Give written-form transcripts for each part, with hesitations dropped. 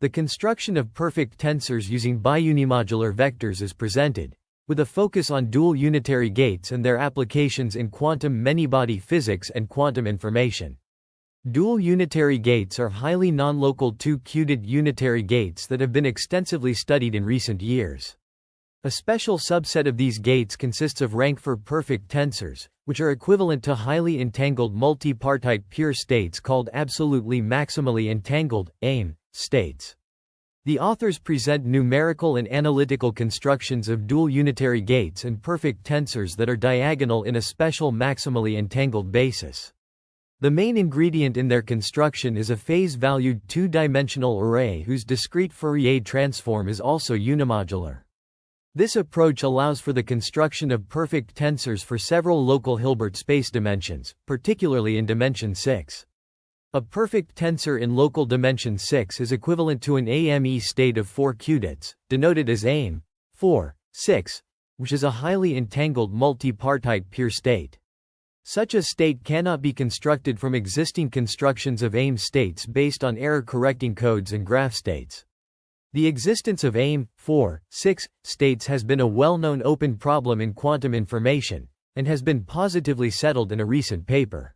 The construction of perfect tensors using biunimodular vectors is presented, with a focus on dual unitary gates and their applications in quantum many-body physics and quantum information. Dual unitary gates are highly non-local two-qudit unitary gates that have been extensively studied in recent years. A special subset of these gates consists of rank-4 perfect tensors, which are equivalent to highly entangled multipartite pure states called absolutely maximally entangled, AIM, states. The authors present numerical and analytical constructions of dual unitary gates and perfect tensors that are diagonal in a special maximally entangled basis. The main ingredient in their construction is a phase-valued two-dimensional array whose discrete Fourier transform is also unimodular. This approach allows for the construction of perfect tensors for several local Hilbert space dimensions, particularly in dimension 6. A perfect tensor in local dimension 6 is equivalent to an AME state of 4 qudits, denoted as AIM 4, 6, which is a highly entangled multipartite pure state. Such a state cannot be constructed from existing constructions of AIM states based on error-correcting codes and graph states. The existence of AIM 4, 6 states has been a well-known open problem in quantum information, and has been positively settled in a recent paper.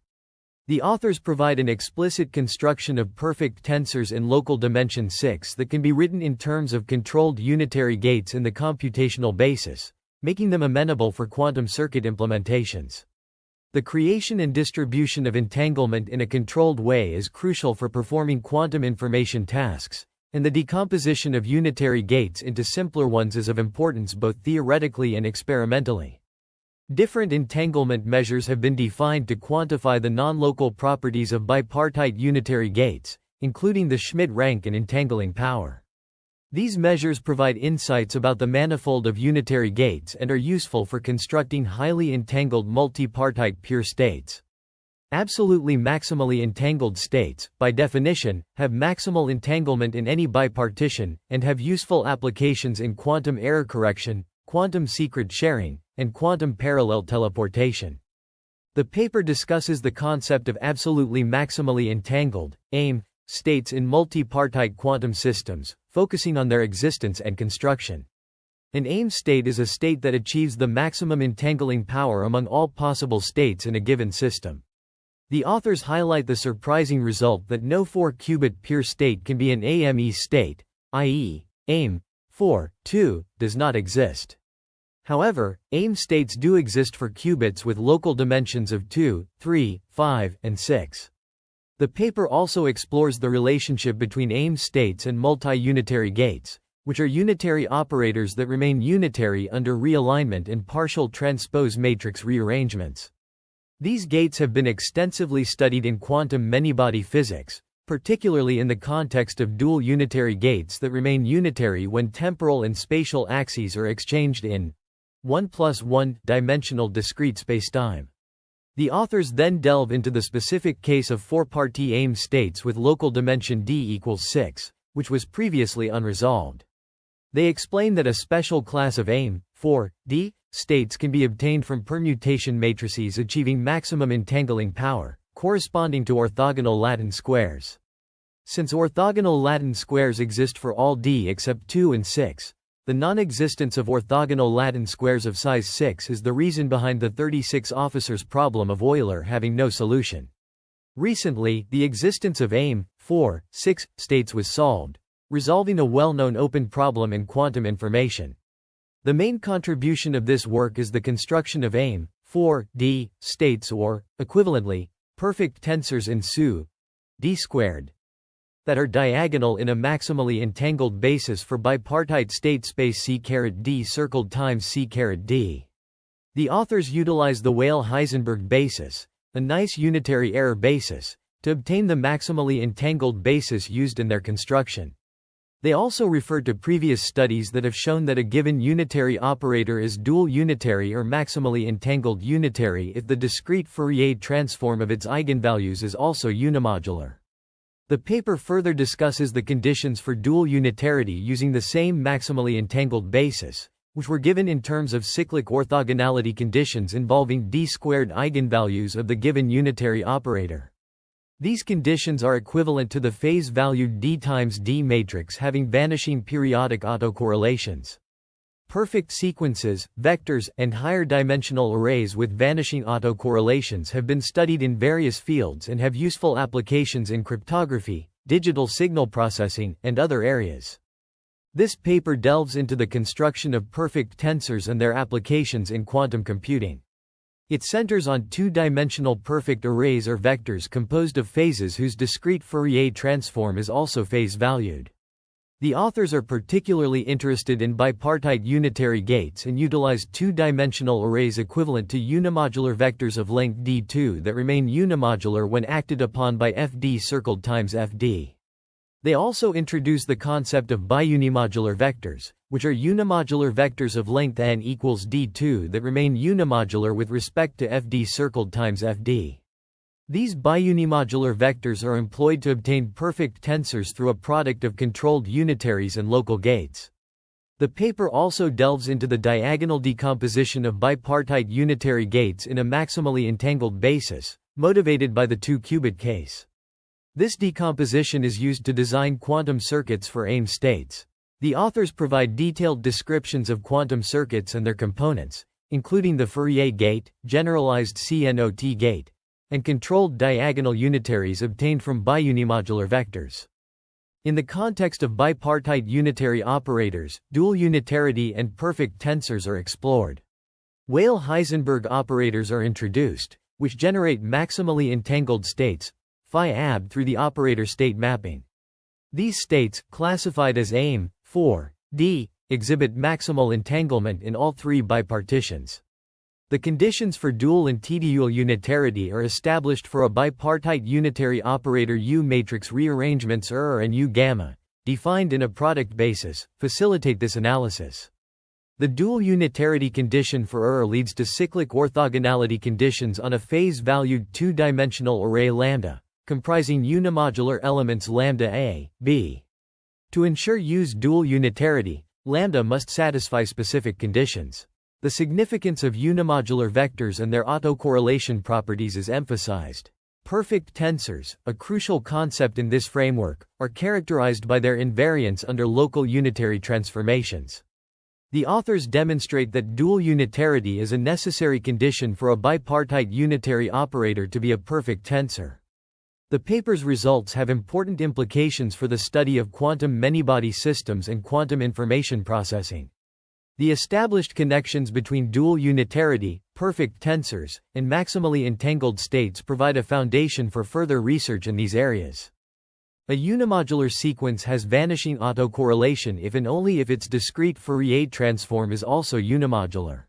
The authors provide an explicit construction of perfect tensors in local dimension 6 that can be written in terms of controlled unitary gates in the computational basis, making them amenable for quantum circuit implementations. The creation and distribution of entanglement in a controlled way is crucial for performing quantum information tasks, and the decomposition of unitary gates into simpler ones is of importance both theoretically and experimentally. Different entanglement measures have been defined to quantify the non-local properties of bipartite unitary gates, including the Schmidt rank and entangling power. These measures provide insights about the manifold of unitary gates and are useful for constructing highly entangled multipartite pure states. Absolutely maximally entangled states, by definition, have maximal entanglement in any bipartition, and have useful applications in quantum error correction, quantum secret sharing, and quantum parallel teleportation. The paper discusses the concept of absolutely maximally entangled, AIM, states in multipartite quantum systems, focusing on their existence and construction. An AIM state is a state that achieves the maximum entangling power among all possible states in a given system. The authors highlight the surprising result that no 4-qubit pure state can be an AME state, i.e., AIM 4, 2, does not exist. However, AIM states do exist for qubits with local dimensions of 2, 3, 5, and 6. The paper also explores the relationship between AIM states and multi-unitary gates, which are unitary operators that remain unitary under realignment and partial transpose matrix rearrangements. These gates have been extensively studied in quantum many-body physics, particularly in the context of dual unitary gates that remain unitary when temporal and spatial axes are exchanged in 1+1 dimensional discrete spacetime. The authors then delve into the specific case of 4-party AIM states with local dimension d equals 6, which was previously unresolved. They explain that a special class of AIM 4, d states can be obtained from permutation matrices achieving maximum entangling power, corresponding to orthogonal Latin squares. Since orthogonal Latin squares exist for all d except 2 and 6, the non-existence of orthogonal Latin squares of size 6 is the reason behind the 36 officers problem of Euler having no solution. Recently, the existence of AIM 4, 6 states was solved, resolving a well-known open problem in quantum information. The main contribution of this work is the construction of AIM 4, d states or, equivalently, perfect tensors in SU d squared that are diagonal in a maximally entangled basis for bipartite state space C⁻d circled times C⁻d. The authors utilize the Weyl-Heisenberg basis, a nice unitary error basis, to obtain the maximally entangled basis used in their construction. They also refer to previous studies that have shown that a given unitary operator is dual unitary or maximally entangled unitary if the discrete Fourier transform of its eigenvalues is also unimodular. The paper further discusses the conditions for dual unitarity using the same maximally entangled basis, which were given in terms of cyclic orthogonality conditions involving d-squared eigenvalues of the given unitary operator. These conditions are equivalent to the phase-valued D times D matrix having vanishing periodic autocorrelations. Perfect sequences, vectors, and higher-dimensional arrays with vanishing autocorrelations have been studied in various fields and have useful applications in cryptography, digital signal processing, and other areas. This paper delves into the construction of perfect tensors and their applications in quantum computing. It centers on two-dimensional perfect arrays or vectors composed of phases whose discrete Fourier transform is also phase-valued. The authors are particularly interested in bipartite unitary gates and utilize two-dimensional arrays equivalent to unimodular vectors of length d2 that remain unimodular when acted upon by fd circled times fd. They also introduce the concept of biunimodular vectors, which are unimodular vectors of length n equals d2 that remain unimodular with respect to fd circled times fd. These biunimodular vectors are employed to obtain perfect tensors through a product of controlled unitaries and local gates. The paper also delves into the diagonal decomposition of bipartite unitary gates in a maximally entangled basis, motivated by the two-qubit case. This decomposition is used to design quantum circuits for AIM states. The authors provide detailed descriptions of quantum circuits and their components, including the Fourier gate, generalized CNOT gate, and controlled diagonal unitaries obtained from biunimodular vectors. In the context of bipartite unitary operators, dual unitarity and perfect tensors are explored. Weyl-Heisenberg operators are introduced, which generate maximally entangled states, phi-ab, through the operator state mapping. These states, classified as AIM, 4, D, exhibit maximal entanglement in all three bipartitions. The conditions for dual and T-dual unitarity are established for a bipartite unitary operator U matrix rearrangements ER and U gamma, defined in a product basis, facilitate this analysis. The dual unitarity condition for ER leads to cyclic orthogonality conditions on a phase-valued two-dimensional array lambda, comprising unimodular elements lambda A, B. To ensure U's dual unitarity, lambda must satisfy specific conditions. The significance of unimodular vectors and their autocorrelation properties is emphasized. Perfect tensors, a crucial concept in this framework, are characterized by their invariance under local unitary transformations. The authors demonstrate that dual unitarity is a necessary condition for a bipartite unitary operator to be a perfect tensor. The paper's results have important implications for the study of quantum many-body systems and quantum information processing. The established connections between dual unitarity, perfect tensors, and maximally entangled states provide a foundation for further research in these areas. A unimodular sequence has vanishing autocorrelation if and only if its discrete Fourier transform is also unimodular.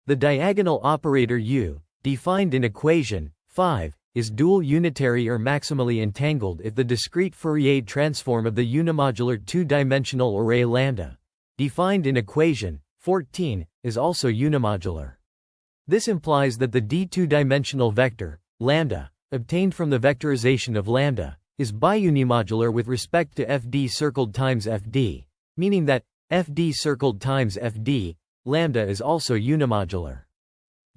The diagonal operator U, defined in equation 5, is dual unitary or maximally entangled if the discrete Fourier transform of the unimodular two-dimensional array lambda, defined in equation 14, is also unimodular. This implies that the D two-dimensional vector, lambda, obtained from the vectorization of lambda, is biunimodular with respect to fd circled times fd, meaning that fd circled times fd, lambda is also unimodular.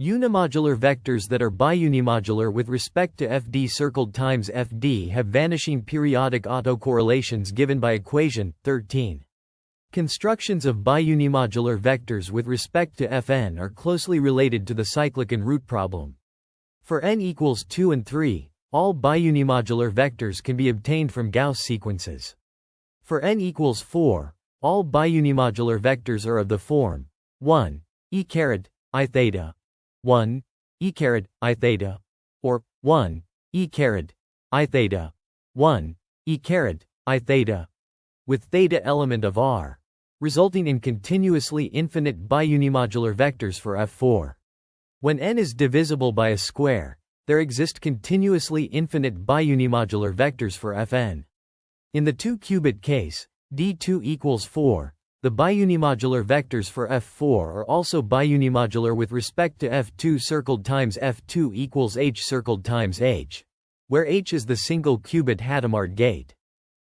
Unimodular vectors that are biunimodular with respect to fd circled times fd have vanishing periodic autocorrelations given by equation 13. Constructions of biunimodular vectors with respect to Fn are closely related to the cyclic and root problem. For n equals 2 and 3, all biunimodular vectors can be obtained from Gauss sequences. For n equals 4, all biunimodular vectors are of the form 1 e caret I theta, 1 e caret I theta, or 1 e caret I theta, 1 e caret I theta, with theta element of R, resulting in continuously infinite biunimodular vectors for F4. When n is divisible by a square, there exist continuously infinite biunimodular vectors for Fn. In the two-qubit case, D2 equals 4, the biunimodular vectors for F4 are also biunimodular with respect to F2 circled times F2 equals H circled times H, where H is the single qubit Hadamard gate.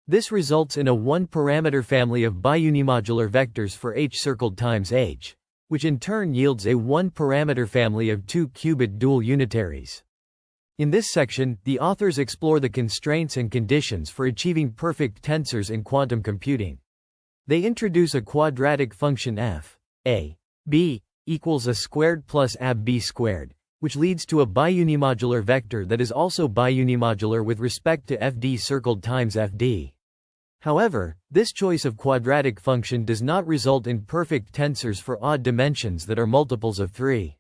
This results in a one-parameter family of biunimodular vectors for H circled times H, which in turn yields a one-parameter family of two-qubit dual unitaries. In this section, the authors explore the constraints and conditions for achieving perfect tensors in quantum computing. They introduce a quadratic function f a b equals a squared plus ab b squared, which leads to a biunimodular vector that is also biunimodular with respect to fd circled times fd. However, this choice of quadratic function does not result in perfect tensors for odd dimensions that are multiples of 3.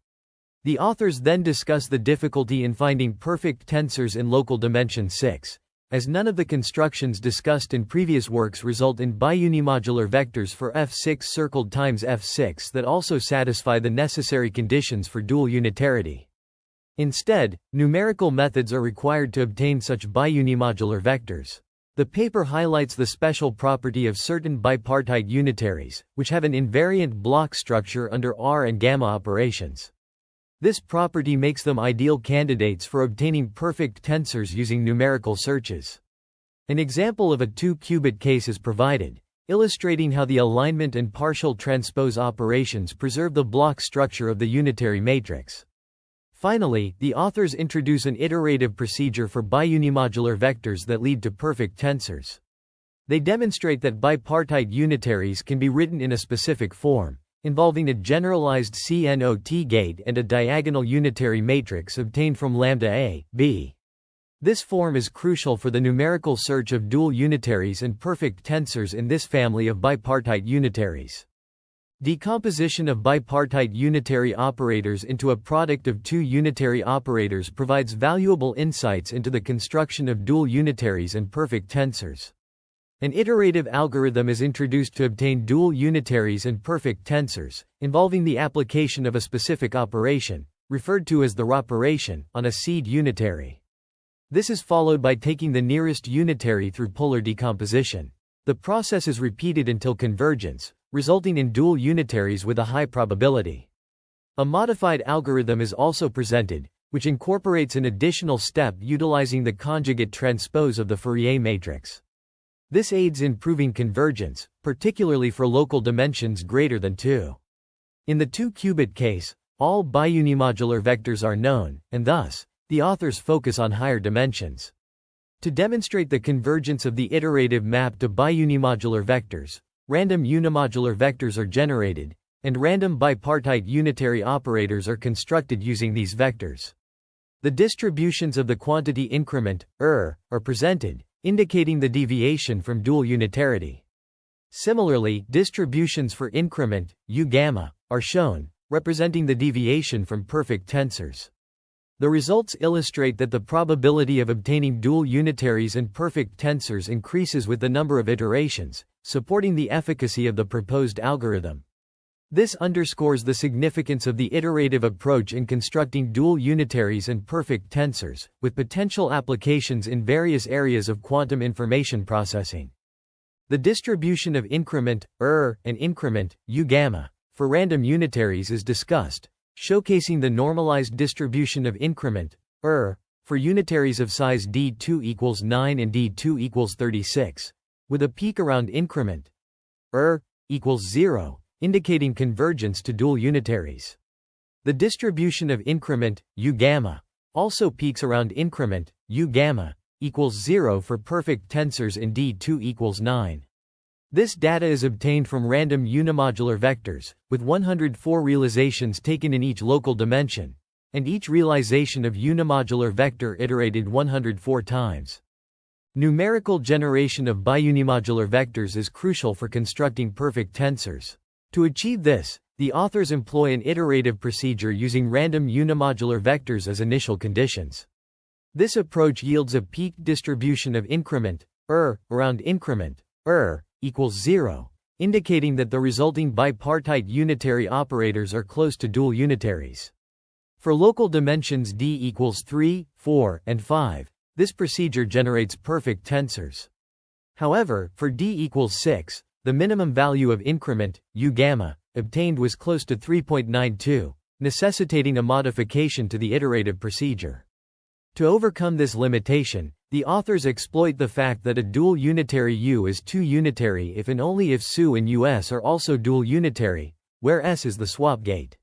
The authors then discuss the difficulty in finding perfect tensors in local dimension 6, as none of the constructions discussed in previous works result in biunimodular vectors for f6 circled times f6 that also satisfy the necessary conditions for dual unitarity. Instead, numerical methods are required to obtain such biunimodular vectors. The paper highlights the special property of certain bipartite unitaries, which have an invariant block structure under R and gamma operations. This property makes them ideal candidates for obtaining perfect tensors using numerical searches. An example of a two-qubit case is provided, illustrating how the alignment and partial transpose operations preserve the block structure of the unitary matrix. Finally, the authors introduce an iterative procedure for biunimodular vectors that lead to perfect tensors. They demonstrate that bipartite unitaries can be written in a specific form, involving a generalized CNOT gate and a diagonal unitary matrix obtained from lambda a, b. This form is crucial for the numerical search of dual unitaries and perfect tensors in this family of bipartite unitaries. Decomposition of bipartite unitary operators into a product of two unitary operators provides valuable insights into the construction of dual unitaries and perfect tensors. An iterative algorithm is introduced to obtain dual unitaries and perfect tensors, involving the application of a specific operation, referred to as the operation, on a seed unitary. This is followed by taking the nearest unitary through polar decomposition. The process is repeated until convergence, resulting in dual unitaries with a high probability. A modified algorithm is also presented, which incorporates an additional step utilizing the conjugate transpose of the Fourier matrix. This aids in proving convergence, particularly for local dimensions greater than 2. In the two-qubit case, all biunimodular vectors are known, and thus, the authors focus on higher dimensions. To demonstrate the convergence of the iterative map to biunimodular vectors, random unimodular vectors are generated, and random bipartite unitary operators are constructed using these vectors. The distributions of the quantity increment, are presented, indicating the deviation from dual unitarity. Similarly, distributions for increment, u gamma, are shown, representing the deviation from perfect tensors. The results illustrate that the probability of obtaining dual unitaries and perfect tensors increases with the number of iterations, supporting the efficacy of the proposed algorithm. This underscores the significance of the iterative approach in constructing dual unitaries and perfect tensors, with potential applications in various areas of quantum information processing. The distribution of increment, and increment, u gamma, for random unitaries is discussed, showcasing the normalized distribution of increment, for unitaries of size d2 equals 9 and d2 equals 36, with a peak around increment, equals 0, indicating convergence to dual unitaries. The distribution of increment, u gamma, also peaks around increment, u gamma, equals 0 for perfect tensors in d2 equals 9. This data is obtained from random unimodular vectors, with 104 realizations taken in each local dimension, and each realization of unimodular vector iterated 104 times. Numerical generation of biunimodular vectors is crucial for constructing perfect tensors. To achieve this, the authors employ an iterative procedure using random unimodular vectors as initial conditions. This approach yields a peak distribution of increment, around increment, equals 0, indicating that the resulting bipartite unitary operators are close to dual unitaries. For local dimensions d equals 3, 4, and 5, this procedure generates perfect tensors. However, for d equals 6, the minimum value of increment, u gamma, obtained was close to 3.92, necessitating a modification to the iterative procedure. To overcome this limitation, the authors exploit the fact that a dual unitary U is two-unitary if and only if SU and US are also dual unitary, where S is the swap gate.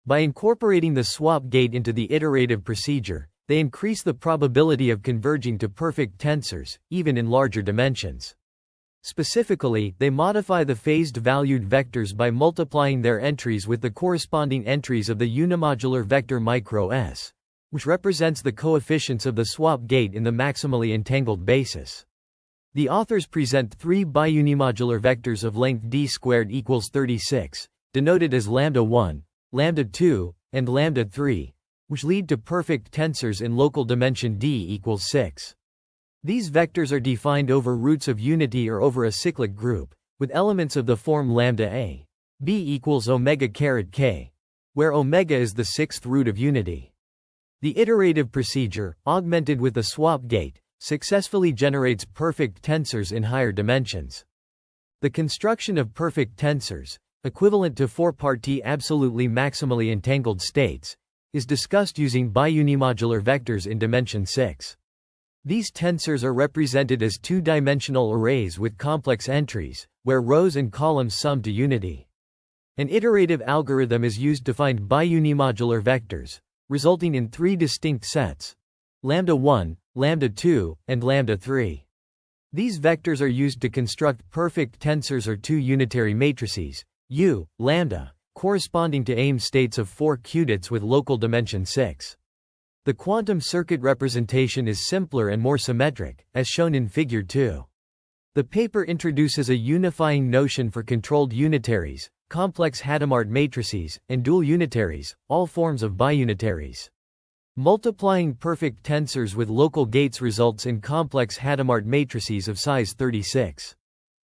By incorporating the swap gate into the iterative procedure, They increase the probability of converging to perfect tensors, even in larger dimensions. Specifically, they modify the phased-valued vectors by multiplying their entries with the corresponding entries of the unimodular vector μs, which represents the coefficients of the swap gate in the maximally entangled basis. The authors present three biunimodular vectors of length d squared equals 36, denoted as λ1, λ2, and λ3, which lead to perfect tensors in local dimension d equals 6. These vectors are defined over roots of unity or over a cyclic group, with elements of the form lambda a, b equals omega caret k, where omega is the sixth root of unity. The iterative procedure, augmented with the swap gate, successfully generates perfect tensors in higher dimensions. The construction of perfect tensors, equivalent to four-party absolutely maximally entangled states, is discussed using biunimodular vectors in dimension 6. These tensors are represented as two-dimensional arrays with complex entries, where rows and columns sum to unity. An iterative algorithm is used to find biunimodular vectors, resulting in three distinct sets: λ1, λ2, and λ3. These vectors are used to construct perfect tensors or two unitary matrices, U, lambda, corresponding to AIM states of four qudits with local dimension 6. The quantum circuit representation is simpler and more symmetric, as shown in Figure 2. The paper introduces a unifying notion for controlled unitaries, complex Hadamard matrices, and dual unitaries, all forms of biunitaries. Multiplying perfect tensors with local gates results in complex Hadamard matrices of size 36.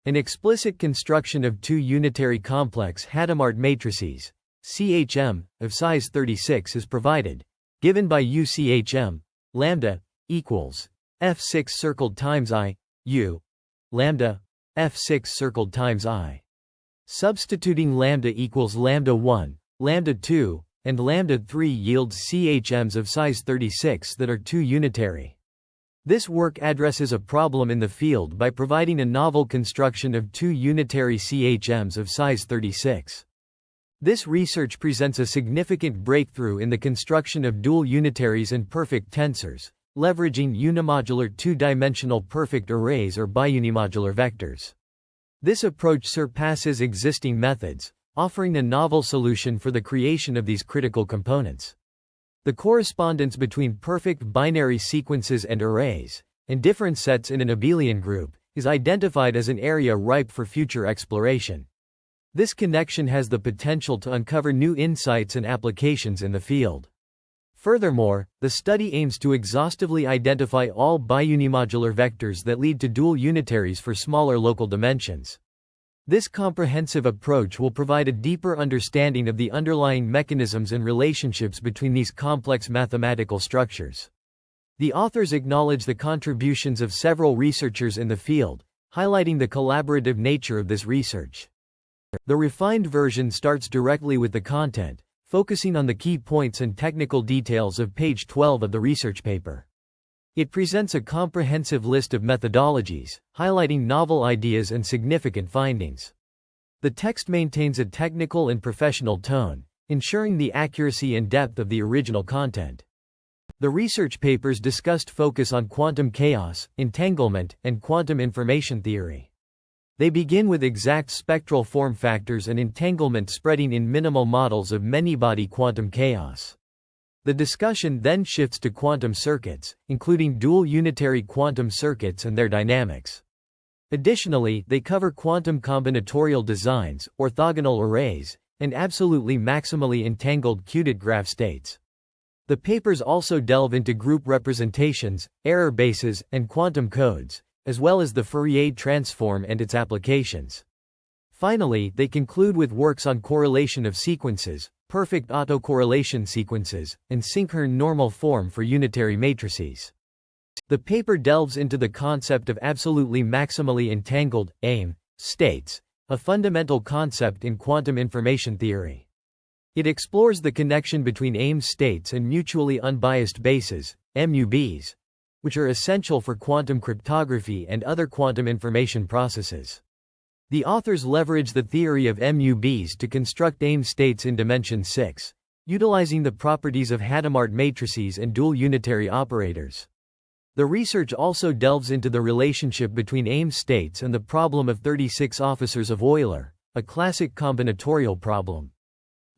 An explicit construction of two unitary complex Hadamard matrices, CHM, of size 36 is provided, given by UCHM, lambda, equals F6 circled times I, U, lambda, F6 circled times I. Substituting lambda equals lambda1, lambda2, and lambda3 yields CHMs of size 36 that are two unitary. This work addresses a problem in the field by providing a novel construction of two unitary CHMs of size 36. This research presents a significant breakthrough in the construction of dual unitaries and perfect tensors, leveraging unimodular two-dimensional perfect arrays or biunimodular vectors. This approach surpasses existing methods, offering a novel solution for the creation of these critical components. The correspondence between perfect binary sequences and arrays, and different sets in an abelian group, is identified as an area ripe for future exploration. This connection has the potential to uncover new insights and applications in the field. Furthermore, the study aims to exhaustively identify all biunimodular vectors that lead to dual unitaries for smaller local dimensions. This comprehensive approach will provide a deeper understanding of the underlying mechanisms and relationships between these complex mathematical structures. The authors acknowledge the contributions of several researchers in the field, highlighting the collaborative nature of this research. The refined version starts directly with the content, focusing on the key points and technical details of page 12 of the research paper. It presents a comprehensive list of methodologies, highlighting novel ideas and significant findings. The text maintains a technical and professional tone, ensuring the accuracy and depth of the original content. The research papers discussed focus on quantum chaos, entanglement, and quantum information theory. They begin with exact spectral form factors and entanglement spreading in minimal models of many-body quantum chaos. The discussion then shifts to quantum circuits, including dual unitary quantum circuits and their dynamics. Additionally, they cover quantum combinatorial designs, orthogonal arrays, and absolutely maximally entangled qudit graph states. The papers also delve into group representations, error bases, and quantum codes, as well as the Fourier transform and its applications. Finally, they conclude with works on correlation of sequences, perfect autocorrelation sequences, and synchrone normal form for unitary matrices. The paper delves into the concept of absolutely maximally entangled, AIM, states, a fundamental concept in quantum information theory. It explores the connection between AIM states and mutually unbiased bases, MUBs, which are essential for quantum cryptography and other quantum information processes. The authors leverage the theory of MUBs to construct AIM states in dimension 6, utilizing the properties of Hadamard matrices and dual unitary operators. The research also delves into the relationship between aim states and the problem of 36 officers of Euler, a classic combinatorial problem.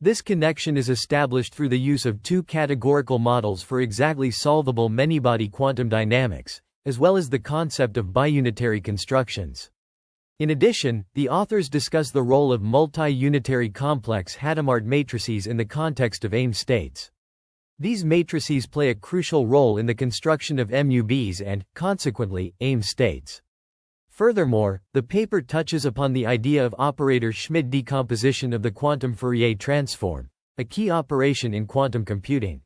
This connection is established through the use of two categorical models for exactly solvable many-body quantum dynamics, as well as the concept of biunitary constructions. In addition, the authors discuss the role of multi-unitary complex Hadamard matrices in the context of aim states. These matrices play a crucial role in the construction of MUBs and, consequently, aim states. Furthermore, the paper touches upon the idea of operator-Schmidt decomposition of the quantum Fourier transform, a key operation in quantum computing.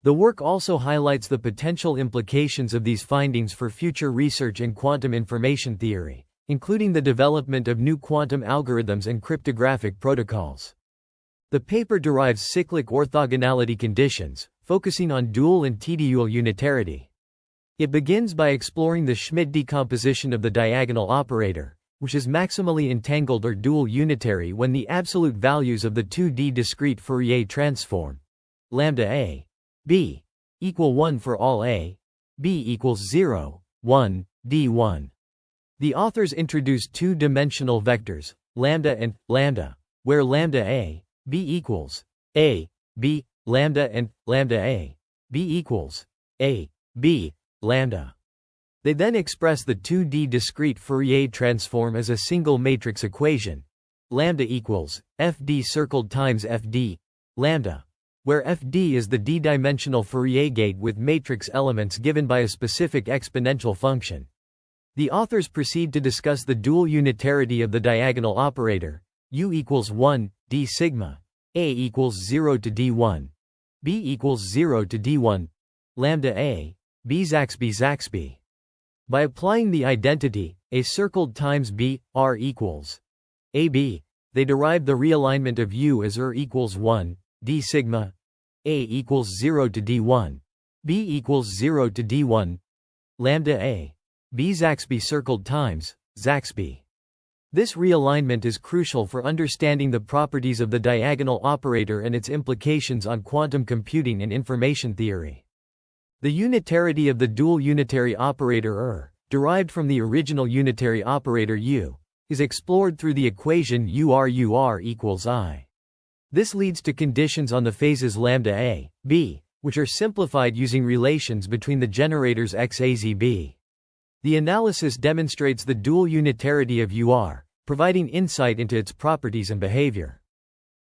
The work also highlights the potential implications of these findings for future research in quantum information theory, including the development of new quantum algorithms and cryptographic protocols. The paper derives cyclic orthogonality conditions, focusing on dual and t-dual unitarity. It begins by exploring the Schmidt decomposition of the diagonal operator, which is maximally entangled or dual unitary when the absolute values of the 2D discrete Fourier transform lambda a, b, equal 1 for all a, b equals 0, 1, d1. The authors introduced two-dimensional vectors, lambda and lambda, where lambda a, b equals a, b, lambda and lambda a, b equals a, b, lambda. They then express the 2D discrete Fourier transform as a single matrix equation, lambda equals fd circled times fd, lambda, where fd is the d-dimensional Fourier gate with matrix elements given by a specific exponential function. The authors proceed to discuss the dual unitarity of the diagonal operator, u equals 1, d sigma, a equals 0 to d1, b equals 0 to d1, lambda a, b Zaxby. By applying the identity, a circled times b, r equals ab, they derive the realignment of u as equals 1, d sigma, a equals 0 to d1, b equals 0 to d1, lambda a, b Zaxby circled times, Zaxby. This realignment is crucial for understanding the properties of the diagonal operator and its implications on quantum computing and information theory. The unitarity of the dual unitary operator derived from the original unitary operator u, is explored through the equation UR equals I. This leads to conditions on the phases lambda a, b, which are simplified using relations between the generators XAZB. The analysis demonstrates the dual unitarity of UR, providing insight into its properties and behavior.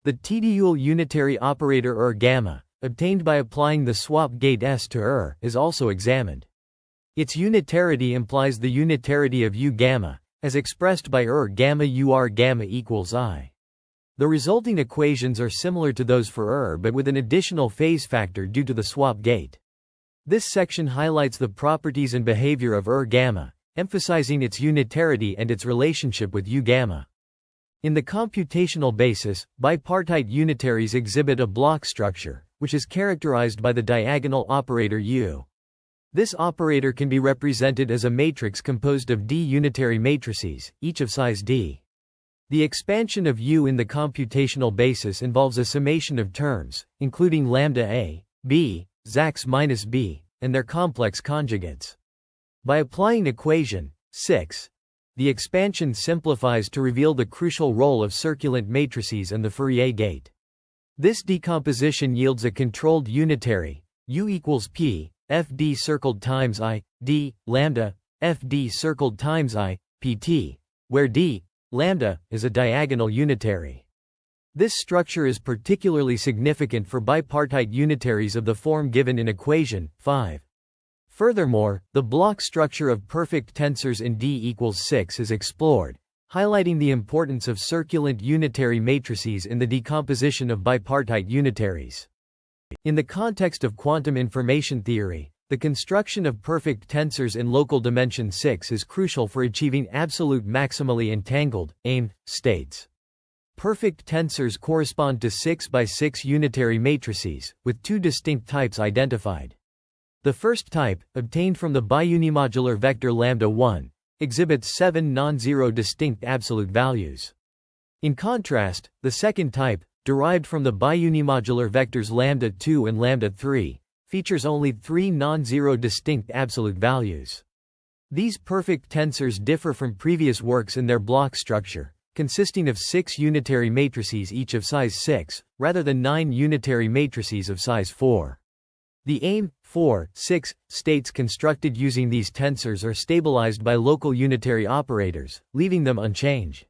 The t-dual unitary operator gamma, obtained by applying the swap gate S to is also examined. Its unitarity implies the unitarity of U gamma, as expressed by gamma UR gamma equals I. The resulting equations are similar to those for but with an additional phase factor due to the swap gate. This section highlights the properties and behavior of gamma, emphasizing its unitarity and its relationship with U gamma. In the computational basis, bipartite unitaries exhibit a block structure, which is characterized by the diagonal operator U. This operator can be represented as a matrix composed of d unitary matrices, each of size d. The expansion of U in the computational basis involves a summation of terms, including lambda a, b, Zax minus b, and their complex conjugates. By applying equation 6, the expansion simplifies to reveal the crucial role of circulant matrices and the Fourier gate. This decomposition yields a controlled unitary, U equals P, Fd circled times I, d, lambda, Fd circled times I, Pt, where d, lambda, is a diagonal unitary. This structure is particularly significant for bipartite unitaries of the form given in equation 5. Furthermore, the block structure of perfect tensors in D equals 6 is explored, highlighting the importance of circulant unitary matrices in the decomposition of bipartite unitaries. In the context of quantum information theory, the construction of perfect tensors in local dimension 6 is crucial for achieving absolute maximally entangled, AIM, states. Perfect tensors correspond to 6 by 6 unitary matrices, with two distinct types identified. The first type, obtained from the biunimodular vector lambda1, exhibits 7 non-zero distinct absolute values. In contrast, the second type, derived from the biunimodular vectors λ2 and λ3, features only three non-zero distinct absolute values. These perfect tensors differ from previous works in their block structure, consisting of 6 unitary matrices each of size 6, rather than 9 unitary matrices of size 4. The aim, 4, 6, states constructed using these tensors are stabilized by local unitary operators, leaving them unchanged.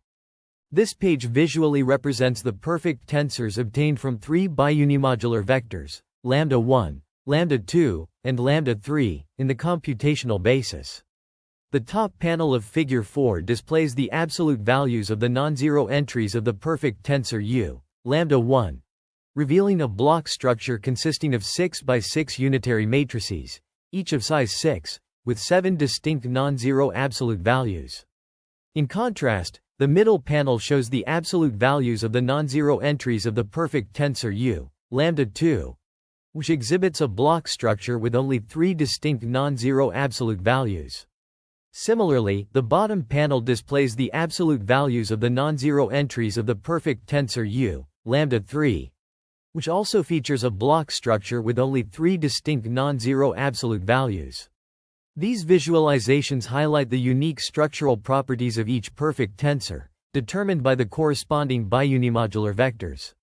This page visually represents the perfect tensors obtained from three biunimodular vectors, λ1, λ2, and λ3, in the computational basis. The top panel of Figure 4 displays the absolute values of the non-zero entries of the perfect tensor U, λ1, revealing a block structure consisting of 6 by 6 unitary matrices, each of size 6, with 7 distinct non-zero absolute values. In contrast, the middle panel shows the absolute values of the non-zero entries of the perfect tensor U, λ2, which exhibits a block structure with only 3 distinct non-zero absolute values. Similarly, the bottom panel displays the absolute values of the non-zero entries of the perfect tensor U, λ3, which also features a block structure with only 3 distinct non-zero absolute values. These visualizations highlight the unique structural properties of each perfect tensor, determined by the corresponding biunimodular vectors.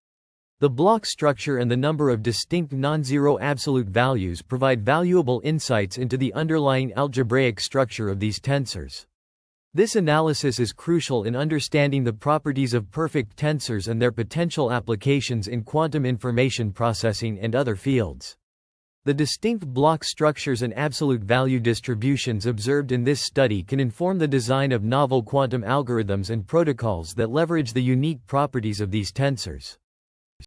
The block structure and the number of distinct non-zero absolute values provide valuable insights into the underlying algebraic structure of these tensors. This analysis is crucial in understanding the properties of perfect tensors and their potential applications in quantum information processing and other fields. The distinct block structures and absolute value distributions observed in this study can inform the design of novel quantum algorithms and protocols that leverage the unique properties of these tensors.